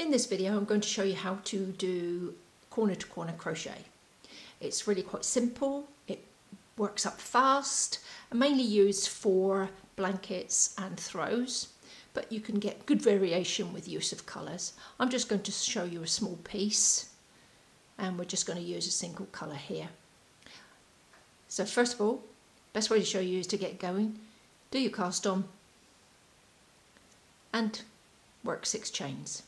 In this video I'm going to show you how to do corner to corner crochet. It's really quite simple, it works up fast and mainly used for blankets and throws, but you can get good variation with use of colours. I'm just going to show you a small piece and we're just going to use a single colour here. So first of all, best way to show you is to get going, do your cast on and work 6 chains.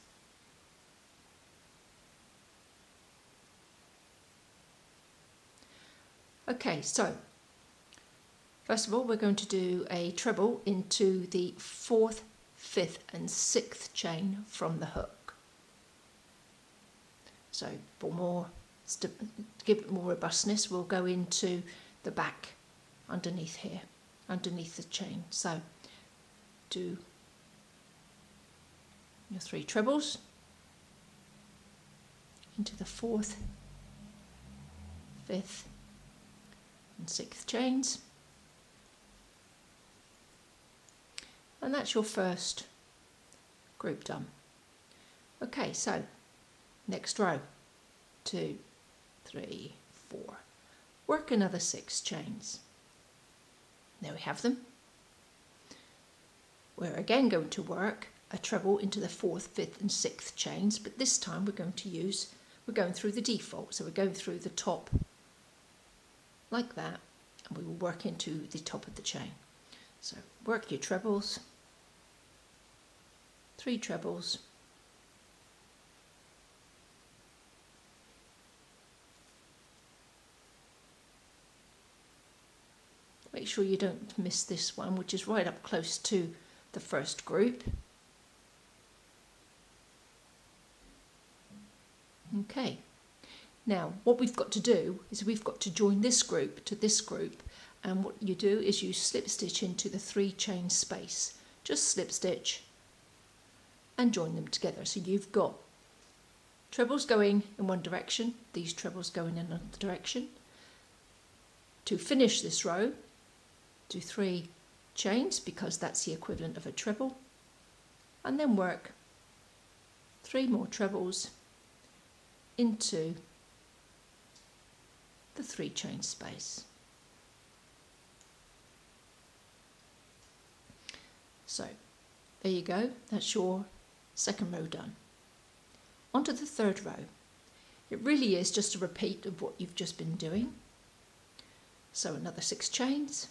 Okay, so first of all we're going to do a treble into the 4th, 5th and 6th chain from the hook. So to give it more robustness, we'll go into the back underneath here, underneath the chain. So do your 3 trebles into the 4th, 5th and 6th chains, and that's your first group done. Okay, so next row, 2, 3, 4, work another 6 chains. There we have them. We're again going to work a treble into the 4th, 5th and 6th chains, but this time we're going through the default, so we're going through the top like that, and we will work into the top of the chain. So work your trebles, 3 trebles, make sure you don't miss this one, which is right up close to the first group. Okay. Now, what we've got to do is we've got to join this group to this group, and what you do is you slip stitch into the 3 chain space. Just slip stitch and join them together. So you've got trebles going in one direction, these trebles going in another direction. To finish this row, do 3 chains because that's the equivalent of a treble, and then work 3 more trebles into the 3 chain space. So there you go, that's your second row done. On to the third row. It really is just a repeat of what you've just been doing. So another 6 chains.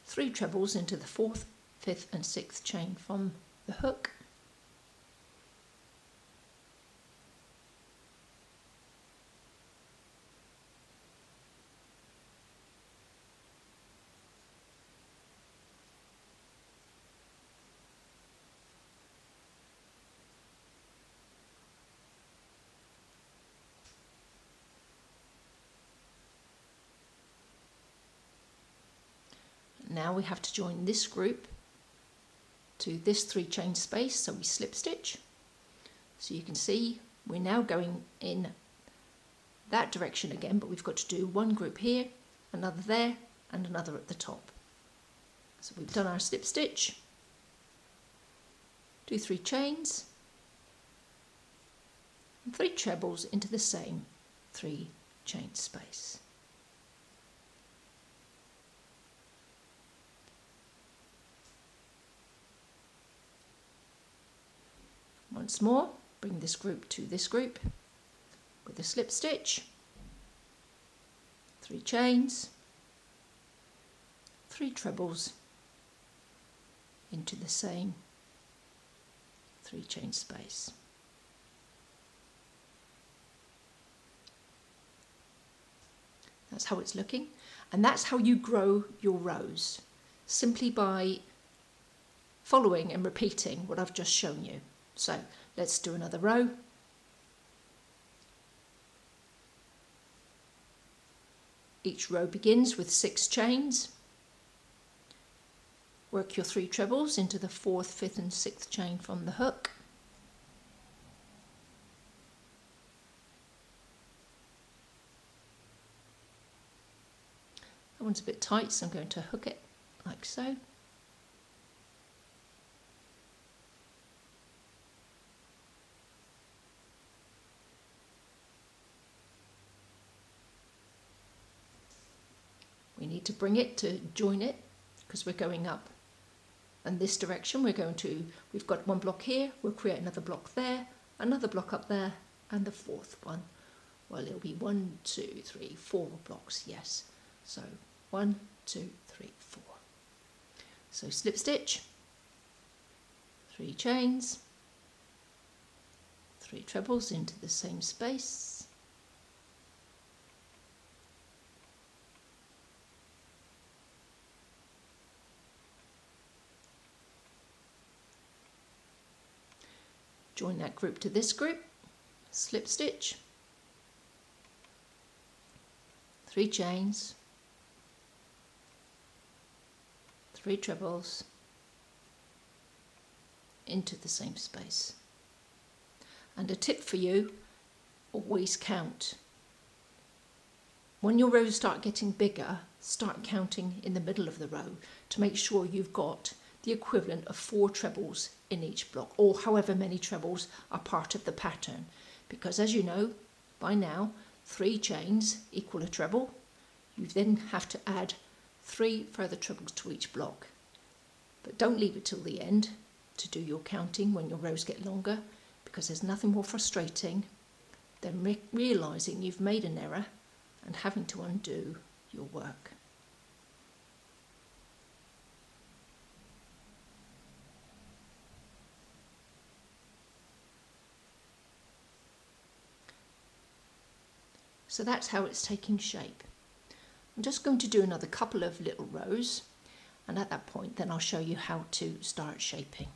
Three trebles into the 4th, 5th and 6th chain from the hook. Now we have to join this group to this 3 chain space, so we slip stitch. So you can see we're now going in that direction again, but we've got to do one group here, another there and another at the top. So we've done our slip stitch, do 3 chains and 3 trebles into the same 3 chain space. Once more, bring this group to this group with a slip stitch, 3 chains, 3 trebles into the same 3 chain space. That's how it's looking, and that's how you grow your rows, simply by following and repeating what I've just shown you. So let's do another row. Each row begins with 6 chains. Work your 3 trebles into the 4th, 5th and 6th chain from the hook. That one's a bit tight, so I'm going to hook it like so. We need to bring it to join it because we're going up in this direction. We've got one block here, we'll create another block there, another block up there, and the fourth one. Well, it'll be 1, 2, 3, 4 blocks, yes. So 1, 2, 3, 4. So slip stitch, 3 chains, 3 trebles into the same space. Join that group to this group, slip stitch, 3 chains, 3 trebles into the same space. And a tip for you, always count. When your rows start getting bigger, start counting in the middle of the row to make sure you've got the equivalent of 4 trebles in each block, or however many trebles are part of the pattern, because as you know by now, 3 chains equal a treble. You then have to add 3 further trebles to each block, but don't leave it till the end to do your counting when your rows get longer, because there's nothing more frustrating than realizing you've made an error and having to undo your work. So that's how it's taking shape. I'm just going to do another couple of little rows, and at that point then I'll show you how to start shaping.